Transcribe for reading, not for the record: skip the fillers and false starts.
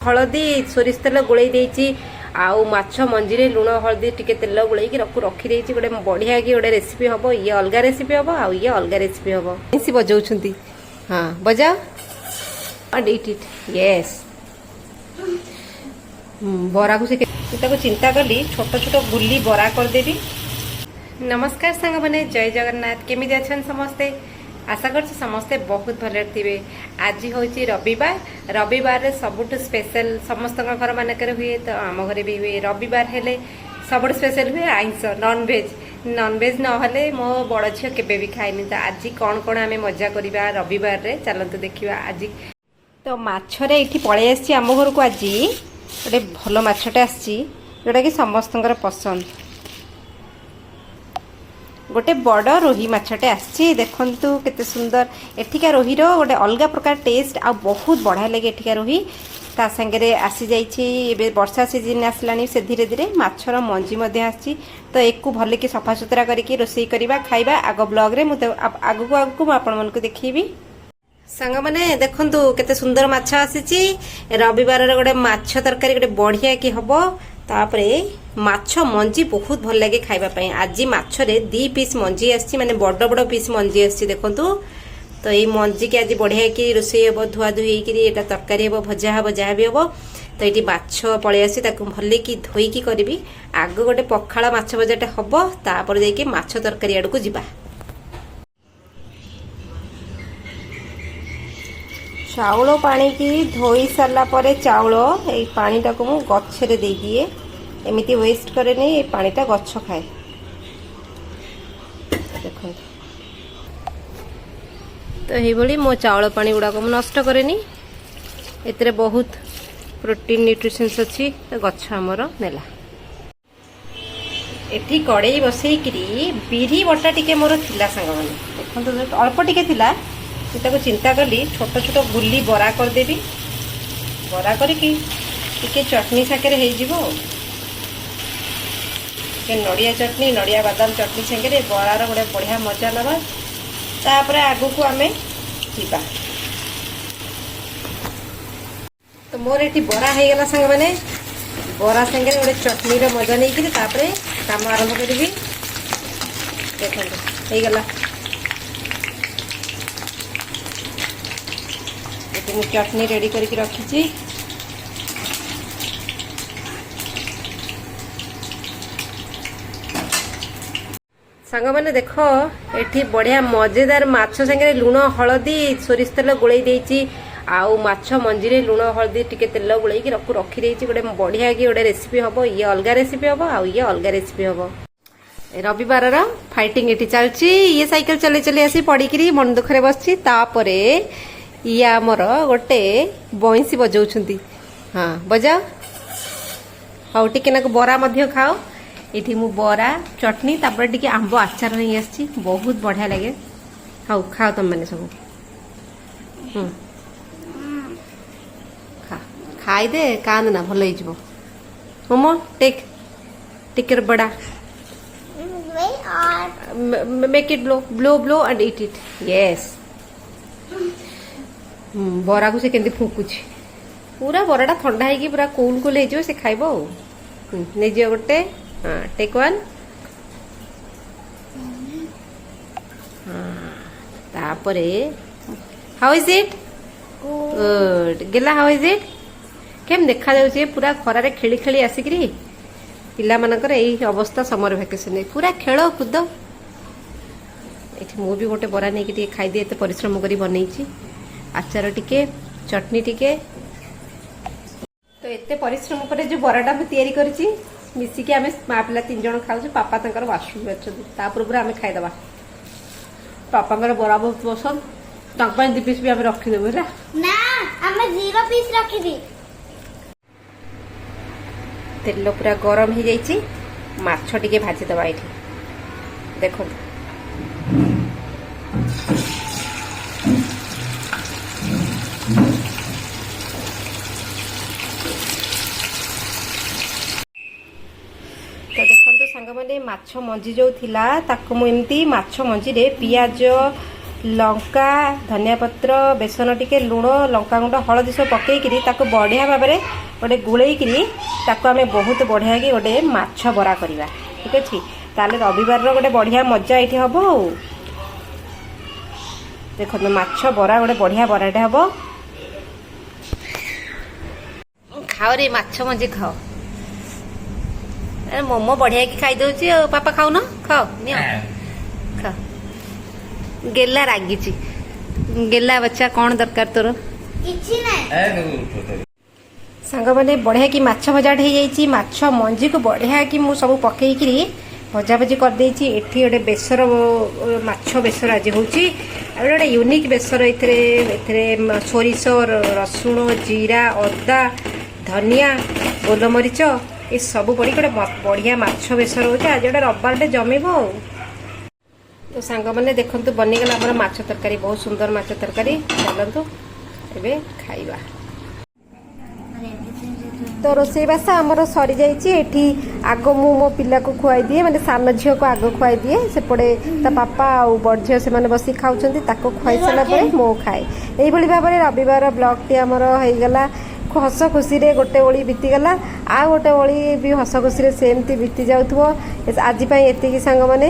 हलदी सोरिष तेल गोल आउ माछ मंजी लुण हलदी टिके तेल गोल रखी गोटे बढ़िया कि गोटे रेसिपी हम ये अलग रेसिपी हम आउ ये अलग रेसिपी हम इसी बजाऊँ हाँ बजाओ एंड इट इट यस बरा को चिंता कली छोट छोट गुली बरा करदेवी। नमस्कार सांग मैंने जय जगन्नाथ केमी अच्छा समस्ते आशा कर समस्ते बहुत भले थे। आज हूँ रविवार रविवार सबुठ स्पेशल समस्त घर मानक हुए तो आम घरे भी हुए रविवार हेले सबुठ स्पेशल हुए आइंस नॉनवेज नहले मो बड़ झील केबे भी खाएनी। तो आज कौन कौन आम मजा करवा रविवार रे चलते देखा। आज तो माछरे ये पलि आसी आम घर को आज गोटे भल मछटे जोटा कि समस्त पसंद गोटे बड़ रोही मछटे आसी देखंतु केते सुंदर एठिका रोहीर गोटे अलग प्रकार टेस्ट आ बहुत बढ़िया लगे। एठिका रोही ता संगे आसी जाइए वर्षा सीजन आसलानी से धीरे धीरे माछर मंजी मध्य आसी। तो एक भल कि सफा सुतरा करके रोषेई करवा खाइबा आग ब्लॉग रे मुझे आगु आगु मु आपण मन को देखिबी। सांग माने देखंतु केते सुंदर माछ आसी रविवार गोटे माछ तरकारी गोटे बढ़िया कि हबो। तापरे माछ मंजी बहुत भल लगे खाइबा आज माछरे 2 पीस मंजी आसी माने बड़ बड़ पीस मंजी आसी देखंतु। तो ये मंजी के आज बढ़िया कि रोषेई हे धुआ धुई होकर तरकारी हे भजा हे जहाँ भी हे। तो ये माछ पलि आसी भल कि धोईकी करी आग गोटे पखाला माछ भजाटे हम तापर जाइए माछ तरकारी आड़ को जीवा। चाउल पानी की धोई सारा पर चाउल ये पानीटा को मुझे गच्छे दे दिए एमती वेस्ट करे नहीं ये पानीटा गच्छ खाए। देखो तो ये मो चाउल पानी गुड़ाक नष्ट करे एते बहुत प्रोटीन न्यूट्रिशंस अच्छी गच्छ आमर नेला। एठी कड़े बसईकरी बिरी बटा टिके मोर थिला सांग माने देखो अल्प टिके थिला से चिंता कली छोट छोट गुली बरा करदेवी बरा करके चटनी सागर नड़िया चटनी नड़िया बादाम चटनी सागर बरार गोटे बढ़िया मजा नवा। तापर आगु को आम जीवा। तो मोर ये बरा हो गला सांग मैंने बरा सागर गोटे चटनी मजा नहीं काम आरंभ करी देखो गला। मु चटनी रेडी करके रखी सांग मैंने देख ये बढ़िया मजेदार माछ संगे लुण हलदी सोरिष तेल गोल आउ माछ मंजी लुण हलदी टिके तेल गोल रखी गोटे बढ़िया कि गोटे रेसिपी हम ये अलग रेसिपी हम आउ ये अलग रेसिपी हम। रविवार फाइटिंग ये चलती ये साइकिल चले चले आसी पड़ी मन दुखरे बसची तापरे ये आमर गोटे बंसी बजाऊँ हाँ बजाओ हाँ टिके ना बरा मध्य खाओ ये मु बरा चटनी तापर टिके आंब आचार नहीं आसी बहुत बढ़िया लगे। हाँ खाओ तुम मैंने सब खा खाई दे कांद ना भल हो मोमो टेक टिकर बड़ा make it blow blow blow and eat it yes. बरा को से केंदी फुकुची पूरा बराटा ठंडा है कि पूरा कूल कूल हो से खाइबो नहीं जो गोटे हाँ टेक वन हाँ तापरे हाउ इज इट गुड गेला हाउ इज इट केम देखा जाउछे पूरा खरा रे खेली खेली आसिकरी पिला मानकर एही अवस्था समर वेकेशन पूरा खेल कूद एठी मु भी गोटे बरा नहीं कि खाई दे परिश्रम करी बनैछि आचार टिके चटनी टिके। तो एते परिश्रम पर जो बराटा मु तैयारी करछि मिसिकी आमे माँ पिला 3 जण खाउ पापा तंकर वाशरूम ता पूर्व आमे खाइदबा। पापा बरा बहुत पसंद तंक 2 पीस भी आमे रखी देबो रे ना आमे 0 पीस रखी दी। तेल पूरा गरम हो जाइछि माछ टिके भाजी दबा एठी देखो तो देखो सांग मैंने माछ मंजी जो थिला ताको मु एमती माछ मंजी रे पियाज लंका धनिया पत्र बेसन टिके लुण लंका गुंड हलदी सब पकईकरी ताको बढ़िया भाव में गोटे गुलैकरी ताको आम बहुत बढ़िया कि गोटे माछ बरा करवा ठीक अच्छे ताले रविवार गोटे बढ़िया मजा ये हम देखो माछ बरा गोटे बढ़िया बराटे हम खाओ रे माछ मझे खाओ मोमो बढ़िया कि खाई दौची पापा खाऊ न खाओ नि खा गेला रागी गेला बच्चा कौन दरकार तोर सांग मैंने बढ़िया कि माछ भजाट हो जाइए माछ मंजी को बढ़िया कि मु सब पकईकरी भजा भजी कर देछि एठी गोटे बेसर माछ बेसर आज होछि आ गोटे यूनिक बेसर एथिरे सोरिष रसुण जीरा अदा धनिया गोलमरीच ये सब पड़ी गोटे बढ़िया माछ बेसर होछि आज गोटे रविवार जमीब तो सांग मैंने देखंतु बनीगला हमर माछ तरकारी बहुत सुंदर माछ तरकारी चलतु एबे खाइबा तो रोसईबास आमर सरी जाइए आग मु मो पिला को खुआई दिए मैंने सान झील को आग खुआई दिए सेपटे ता पापा आउ बड़ झील से बसी खाऊँ खुआई सारा मो खाए यही भाव में रविवार ब्लॉग टी आमर होगला हस खुशी गोटे ओली बीतीगला आ गोटे ओली भी हस खुशी सेमती बीती जाऊ आज एति सांग मैंने